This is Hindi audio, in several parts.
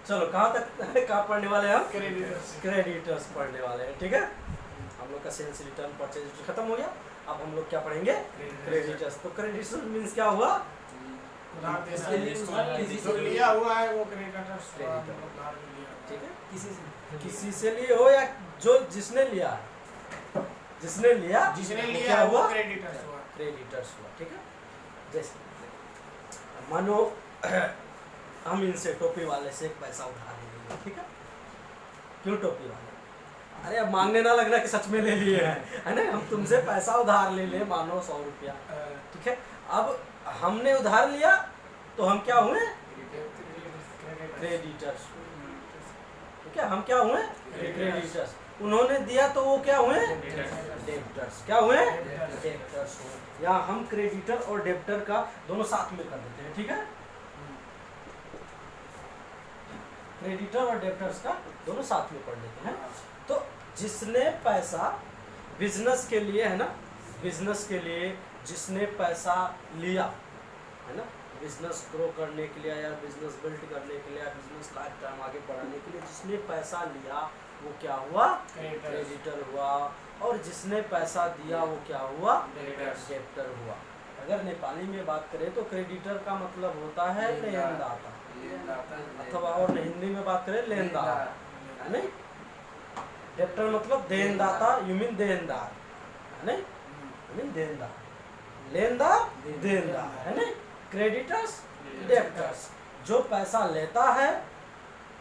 चलो कहाँ तक कहाँ पढ़ने वाले हैं हम? क्रेडिटर्स। क्रेडिटर्स पढ़ने वाले हैं, ठीक है। हम लोग का सेल्स रिटर्न परचेज रिटर्न खत्म हो गया। अब हम लोग क्या पढ़ेंगे? क्रेडिटर्स। तो क्रेडिटर्स मीन्स क्या हुआ? जो लिया हुआ है वो क्रेडिटर्स, ठीक है, किसी से लिए हो या जो जिसने लिया है, जिसने लिया लिया हुआ क्रेडिटर्स हुआ। क्रेडिटर्स हुआ, ठीक है। जैसे मानो हम इनसे टोपी वाले से एक पैसा उधार लेंगे, ठीक है। क्यों टोपी वाले? अरे अब मांगने ना लगना कि सच में ले लिए हैं, है ना। हम तुमसे पैसा उधार ले ले, मानो 100 रुपया, ठीक है। अब हमने उधार लिया तो हम क्या हुए? क्रेडिटर्स, ठीक है। हम क्या हुए? क्रेडिटर्स। उन्होंने दिया तो वो क्या हुए? डेब्टर्स। क्या हुए? डेब्टर्स हुए। यहाँ हम क्रेडिटर और डेब्टर का दोनों साथ में कर देते हैं, ठीक है। क्रेडिटर और डेब्टर्स का दोनों साथ में पढ़ लेते हैं। तो जिसने पैसा बिजनेस के लिए, है ना, बिजनेस के लिए जिसने पैसा लिया, है ना, बिजनेस ग्रो करने के लिए या बिजनेस बिल्ड करने के लिए या बिजनेस लाइफ टाइम आगे बढ़ाने के लिए जिसने पैसा लिया वो क्या हुआ? क्रेडिटर हुआ। और जिसने पैसा दिया वो क्या हुआ? डेब्टर हुआ। अगर नेपाली में बात करें तो क्रेडिटर का मतलब होता है लेनदाता, अथवा और हिंदी में बात करें लेनदार, है नहीं। डेब्टर मतलब देनदाता, यू मीन देनदार, है नहीं, यू मीन देनदार, लेनदार देनदार, है नहीं। Creditors debtors. जो पैसा लेता है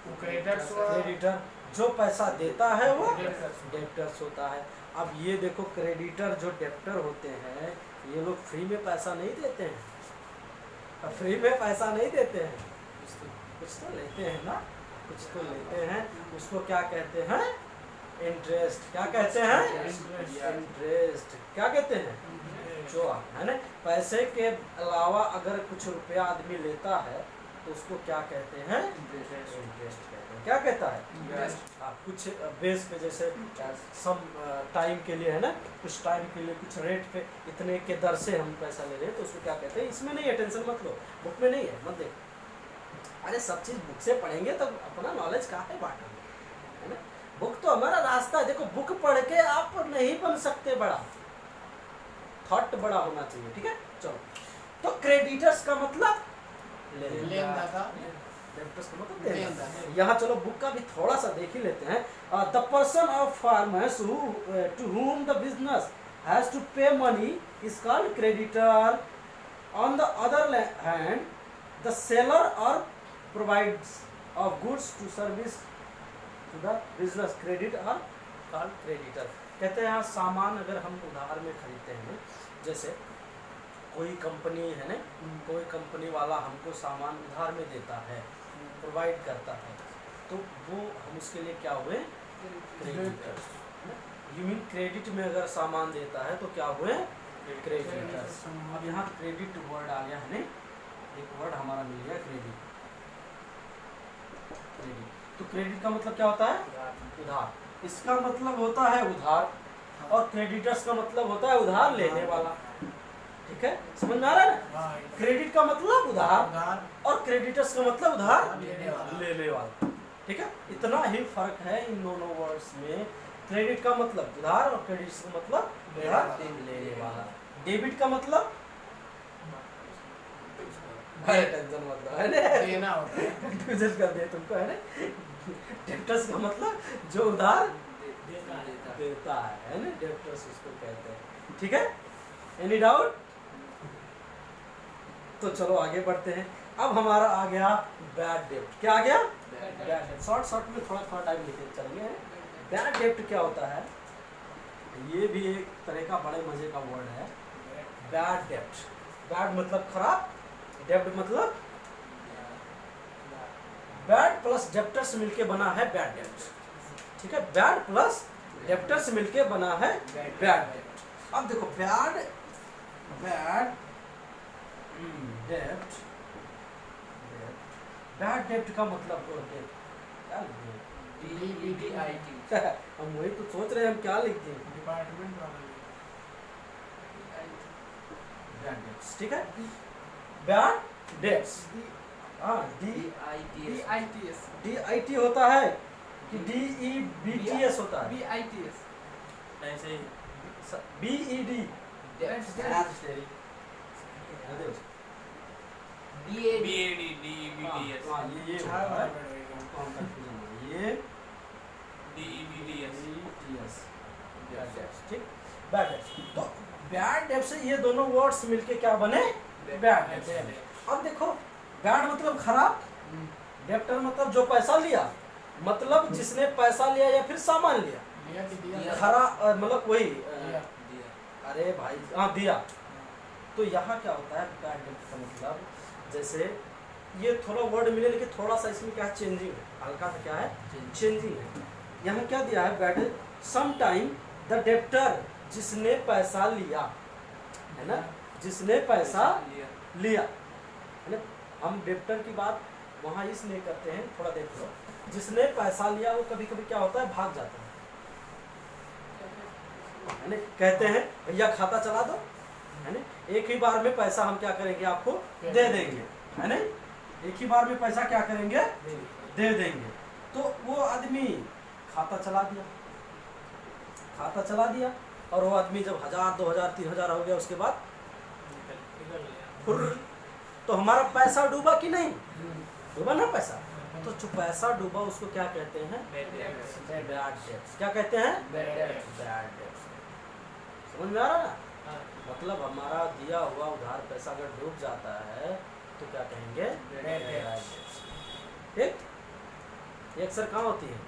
वो क्रेडिटर्स हुआ। क्रेडिटर, जो पैसा देता है वो डेब्टर्स होता है। अब ये देखो, क्रेडिटर जो डेब्टर होते हैं ये लोग फ्री में पैसा नहीं देते हैं, अब फ्री में पैसा नहीं देते हैं, कुछ तो लेते हैं ना, कुछ तो लेते हैं। उसको क्या कहते हैं? इंटरेस्ट। क्या कहते हैं? इंटरेस्ट। क्या कहते हैं? जो, है ना। पैसे के अलावा अगर कुछ रुपया आदमी लेता है तो उसको क्या कहते हैं? इंटरेस्ट कहते हैं। क्या कहता है? कुछ बेस पे, जैसे सम टाइम के लिए, है ना, कुछ टाइम के लिए कुछ रेट पे इतने के दर से हम पैसा ले रहे हैं तो उसको क्या कहते हैं? इसमें नहीं है, टेंशन मत लो, बुक में नहीं है, मत देखो। अरे सब चीज़ बुक से पढ़ेंगे तब अपना नॉलेज कहाँ है बांटेंगे, है ना। बुक तो हमारा रास्ता है। देखो, बुक पढ़ के आप नहीं बन सकते बड़ा, थॉट बड़ा होना चाहिए, ठीक है। चलो, तो क्रेडिटर्स का मतलब लेनदाता, डेब्टर्स का मतलब देनदाता। यहाँ चलो बुक का भी थोड़ा सा देख ही लेते हैं। The person of farmers to whom the business has to pay money is called creditor. On the other hand, the seller or provides of goods to service to the business credit are called creditor. कहते हैं यहाँ सामान अगर हम उधार में खरीदते हैं, जैसे कोई कंपनी है ना, कोई कंपनी वाला हमको सामान उधार में देता है, प्रोवाइड करता है, तो वो हम उसके लिए क्या हुए? क्रेडिटर्स। यू मीन क्रेडिट में अगर सामान देता है तो क्या हुए? क्रेडिटर्स। अब यहाँ क्रेडिट वर्ड आ गया, है ना, एक वर्ड हमारा मिल गया क्रेडिट। क्रेडिट, तो क्रेडिट का मतलब क्या होता है? उधार। इसका मतलब होता है उधार, और क्रेडिटर्स का मतलब होता है उधार लेने वाला, ठीक है। समझ में आ रहा है ना? क्रेडिट का मतलब उधार और क्रेडिटर्स का मतलब उधार लेने वाला, ठीक है। इतना ही फर्क है इन दोनों वर्ड्स में। क्रेडिट का मतलब उधार और क्रेडिट का मतलब उधार लेने वाला। डेबिट का मतलब टेंशन मतलब, है ना, देना होता है, कंफ्यूजन कर दिया तुमको, है ना। डेब्टर्स का मतलब जो उधार देता है ना, डेब्टर्स उसको कहते हैं, ठीक है। Any doubt? तो चलो आगे बढ़ते हैं। अब हमारा आ गया बैड डेब्ट। क्या आ गया? बैड डेब्ट। शॉर्ट में थोड़ा थोड़ा टाइम लेके चलेंगे। बैड डेब्ट क्या होता है? ये भी एक तरह का बड़े मजे का वर्ड है, बैड डेब्ट। बैड मतलब खराब, डेब्ट मतलब बैड प्लस डेब्टर्स मिलके बना है बैड डेब्ट, ठीक है। बैड प्लस डेब्टर्स मिलके बना है बैड डेब्ट। अब देखो, बैड डेब्ट, बैड डेब्ट का मतलब क्या लिख दें? हम वही तो सोच रहे हैं, हम क्या लिख दें? डिपार्टमेंट वाला, बैड डेब्ट्स, ठीक है। बैड डेब्ट्स हाँ DITS DIT होता है कि DEBTS होता है BITS ऐसे ही BED DEBTS हाँ ये अच्छा होता है बराबर कौन confusion है ये DEBTS ठीक बैड डेब्ट्स तो बैड डेब्ट से ये दोनों वर्ड्स मिलके क्या बने बैड डेब्ट्स अब देखो बैड मतलब खराब डेब्टर मतलब जो पैसा लिया मतलब जिसने पैसा लिया या फिर सामान लिया दिया कि दिया खराब मतलब वही दिया अरे भाई हाँ दिया तो यहाँ क्या होता है बैड डेब्ट का मतलब जैसे ये थोड़ा वर्ड मिले लेकिन थोड़ा सा इसमें क्या चेंजिंग है हल्का सा क्या है चेंजिंग है यहाँ क्या दिया है bad some time the debtor जिसने पैसा लिया है ना जिसने पैसा लिया है ना हम डेब्टर की बात वहाँ इसलिए करते हैं थोड़ा देख लो जिसने पैसा लिया वो कभी कभी क्या होता है भाग जाता है ना कहते हैं भैया खाता चला दो है ना एक ही बार में पैसा हम क्या करेंगे आपको दे देंगे है ना एक ही बार में पैसा क्या करेंगे दे देंगे तो वो आदमी खाता चला दिया और वो आदमी जब 1000 2000 3000 हो गया उसके बाद फुर्र, तो हमारा पैसा डूबा कि नहीं डूबा ना पैसा तो जो पैसा डूबा उसको क्या कहते हैं बैड डेब्ट्स क्या कहते हैं बैड डेब्ट्स समझ में आ रहा ना मतलब हमारा दिया हुआ उधार पैसा अगर डूब जाता है तो क्या कहेंगे ठीक ये अक्सर कहाँ होती है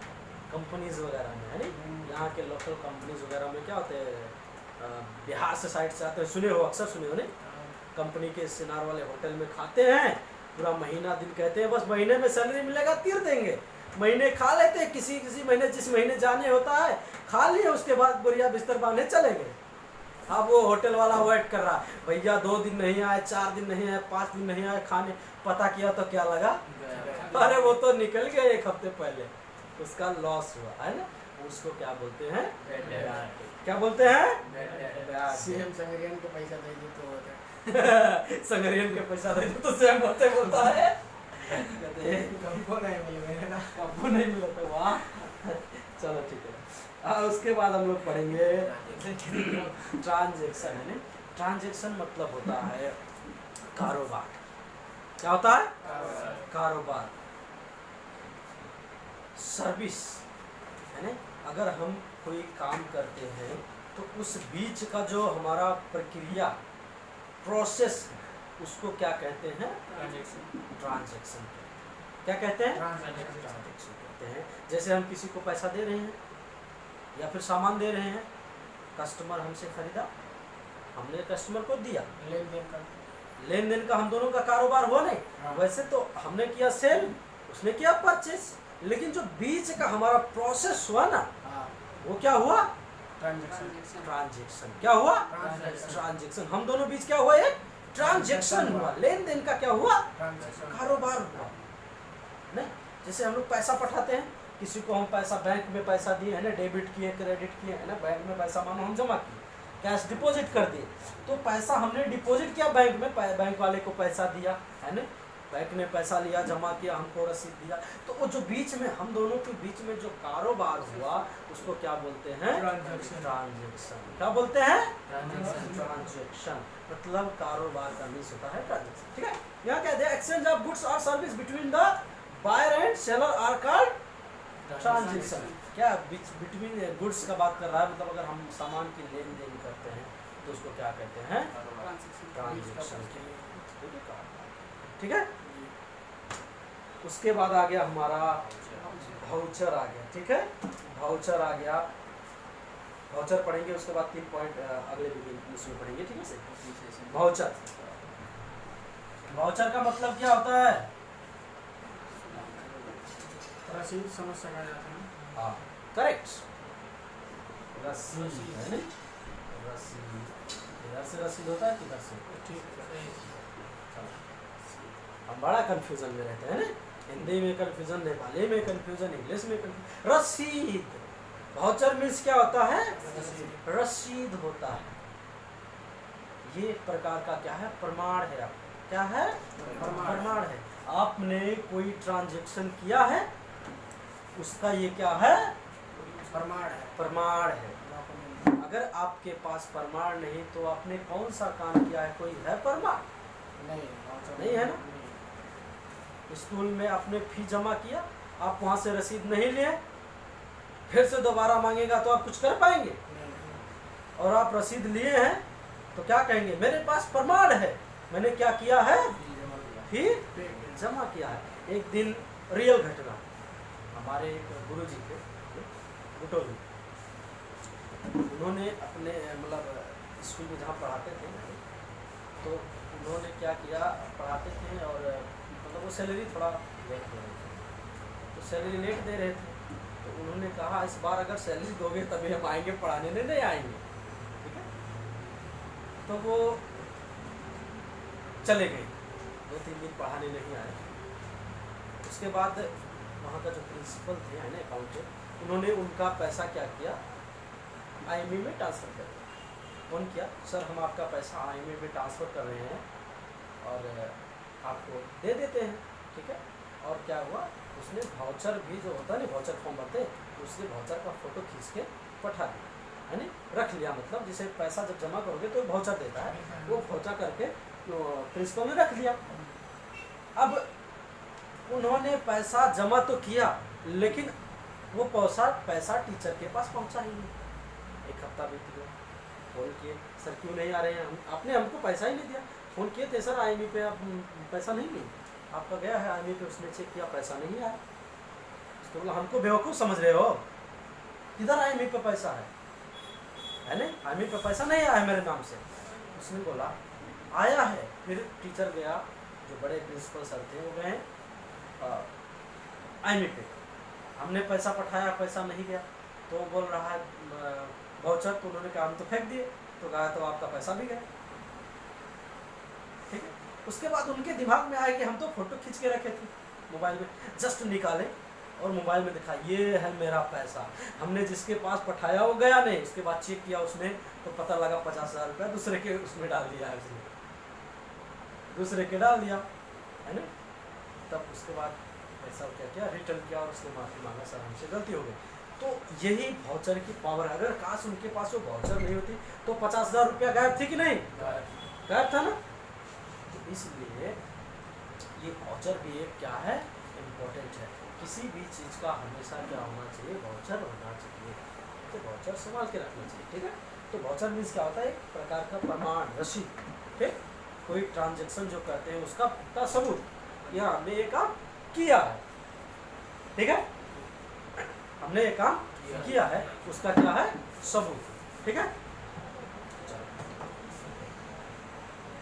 कंपनीज वगैरह में है नहीं यहाँ के लोकल कंपनीज वगैरह में क्या होते हैं बिहार से साइड से आते हैं सुने हो अक्सर सुने हो नहीं कंपनी के सिनार वाले होटल में खाते हैं पूरा महीना दिन कहते हैं बस महीने में सैलरी मिलेगा तीर देंगे महीने खा लेते हैं किसी महीने जिस महीने जाने होता है खा लिए उसके बाद बोरिया बिस्तर बांधे चले गए अब वो होटल वाला वेट कर रहा भैया 2 दिन नहीं आए 4 दिन नहीं आए 5 दिन नहीं आए खाने पता किया तो क्या लगा अरे वो तो निकल गए 1 हफ्ते पहले उसका लॉस हुआ है ना उसको क्या बोलते हैं क्या बोलते हैं सीएम संगरियन को पैसा दे दी तो होता संगरियन के पैसा दे तो सेम होते बोलता है कहते हैं हमको नहीं मिले ना कब नहीं मिला तो वाह चलो ठीक है उसके बाद हम लोग पढ़ेंगे ट्रांजैक्शन है ना ट्रांजैक्शन मतलब होता है कारोबार क्या होता है कारोबार सर्विस है ना अगर हम कोई काम करते हैं तो उस बीच का जो हमारा प्रक्रिया प्रोसेस उसको क्या कहते हैं ट्रांजैक्शन क्या कहते हैं ट्रांजैक्शन कहते हैं जैसे हम किसी को पैसा दे रहे हैं या फिर सामान दे रहे हैं कस्टमर हमसे खरीदा हमने कस्टमर को दिया लेन देन का हम दोनों का कारोबार हुआ नहीं हाँ। वैसे तो हमने किया सेल उसने किया परचेस लेकिन जो बीच का हमारा प्रोसेस हुआ ना वो क्या हुआ ट्रांजैक्शन क्या हुआ ट्रांजैक्शन हम दोनों बीच क्या हुआ एक ट्रांजैक्शन हुआ लेन देन का क्या हुआ कारोबार हुआ नहीं जैसे हम लोग पैसा पठाते हैं किसी को हम पैसा बैंक में पैसा दिए है ना डेबिट किए क्रेडिट किए है ना बैंक में पैसा मानो हम जमा किए कैश डिपॉजिट कर दिए तो पैसा हमने डिपॉजिट किया बैंक में बैंक वाले को पैसा दिया है ना बैंक ने पैसा लिया जमा किया हमको रसीद दिया तो वो जो बीच में हम दोनों के बीच में जो कारोबार हुआ उसको क्या बोलते हैं ट्रांजैक्शन क्या बोलते हैं ट्रांजैक्शन मतलब कारोबार का मीन्स होता है ट्रांजैक्शन ठीक है यहाँ क्या है एक्सचेंज ऑफ गुड्स और service between the buyer and seller are called transaction क्या बिटवीन गुड्स का बात कर रहा है मतलब अगर हम सामान की लेन देन करते हैं तो उसको क्या कहते हैं ट्रांजैक्शन ठीक है उसके बाद आ गया हमारा वाउचर आ गया ठीक है वाउचर आ गया वाउचर पढ़ेंगे उसके बाद 3 पॉइंट अगले वीडियो उसमें पढ़ेंगे ठीक है वाउचर वाउचर का मतलब क्या होता है रसीद समझ सका जाता है हाँ करेक्ट रसीद है ना रसीद इधर से रसीद होता है किधर से ठीक है हम बड़ा कंफ्यूजन में रहते हैं ना हिंदी में कंफ्यूजन नेपाली में कंफ्यूजन इंग्लिश में कंफ्यूजन रसीद वाउचर मीन्स क्या होता है रसीद होता है ये एक प्रकार का क्या है प्रमाण है आपका क्या है प्रमाण है आपने कोई ट्रांजैक्शन किया है, उसका ये क्या है? प्रमाण है। प्रमाण है। अगर आपके पास प्रमाण नहीं तो आपने कौन सा काम किया है? कोई है प्रमाण? नहीं है ना। स्कूल में आपने फी जमा किया, आप वहां से रसीद नहीं लिए, फिर से दोबारा मांगेगा तो आप कुछ कर पाएंगे? और आप रसीद लिए हैं तो क्या कहेंगे? मेरे पास प्रमाण है, मैंने क्या किया है? फी जमा किया है। एक दिन रियल घटना, हमारे एक गुरुजी थे बुटोली, उन्होंने अपने मतलब स्कूल में जहाँ पढ़ाते थे तो उन्होंने क्या किया, पढ़ाते थे और मतलब वो सैलरी थोड़ा लेट दे रहे थे, तो सैलरी लेट दे रहे थे, तो उन्होंने कहा इस बार अगर सैलरी दोगे तभी हम आएंगे पढ़ाने, नहीं आएंगे, ठीक है। तो वो चले गए, 2-3 दिन पढ़ाने नहीं आए। उसके बाद वहाँ का जो प्रिंसिपल थे है ना अकाउंटेंट, उन्होंने उनका पैसा क्या किया, IME में ट्रांसफ़र कर दिया। फोन किया, सर हम आपका पैसा IME में ट्रांसफ़र कर रहे हैं और आपको दे देते हैं, ठीक है। और क्या हुआ, उसने वाउचर भी जो होता है ना, वाउचर फॉर्म भरते, उसने वाउचर का फ़ोटो खींच के पठा दिया, है ना, रख लिया। मतलब जिसे पैसा जब जमा करोगे तो वाउचर देता है, वो वाउचर करके प्रिंसिपल ने रख लिया। अब उन्होंने पैसा जमा तो किया, लेकिन वो पैसा टीचर के पास पहुंचा ही नहीं। 1 हफ्ता बीत गया, फोन किए, सर क्यों नहीं आ रहे हैं? आपने हमको पैसा ही नहीं दिया। फ़ोन किए थे, सर IME पे आप पैसा नहीं लिए, आपका गया है IME पे, उसने चेक किया पैसा नहीं आया। उसको बोला हमको बेवकूफ़ समझ रहे हो, किधर IME पे पैसा है ना, IME पे पैसा नहीं आया मेरे नाम से। उसने बोला आया है। फिर टीचर गया, जो बड़े प्रिंसिपल सर थे वो गए IME पे, हमने पैसा पठाया, पैसा नहीं गया, तो वो बोल रहा है वाउचर, तो उन्होंने कहा हम तो फेंक दिए, तो कहा तो आपका पैसा भी गया, ठीक है। उसके बाद उनके दिमाग में आया कि हम तो फोटो खींच के रखे थे मोबाइल में, जस्ट निकाले और मोबाइल में दिखा ये है मेरा पैसा, हमने जिसके पास पठाया वो गया नहीं। उसके बाद चेक किया उसने तो पता लगा 50,000 रुपया दूसरे के उसमें डाल दिया है, उसने दूसरे के डाल दिया, है ना। तब उसके बाद पैसा क्या किया, रिटर्न किया और उसने माफ़ी मांगा, सर हमसे गलती हो गई। तो यही वाउचर की पावर है। अगर काश उनके पास वो वाउचर नहीं होती तो 50,000 रुपया गायब थी कि नहीं? गायब था ना। तो इसलिए ये वाउचर भी एक क्या है, इम्पोर्टेंट है। किसी भी चीज़ का हमेशा क्या होना चाहिए, वाउचर होना चाहिए, तो वाउचर संभाल के रखना चाहिए, ठीक है। तो वाउचर मीन्स क्या होता है, एक प्रकार का प्रमाण, रसीद, ठीक। कोई ट्रांजेक्शन जो करते हैं उसका पुख्ता सबूत, या हमने ये काम किया है, ठीक है, हमने ये काम किया है, उसका क्या है, सबूत, ठीक है।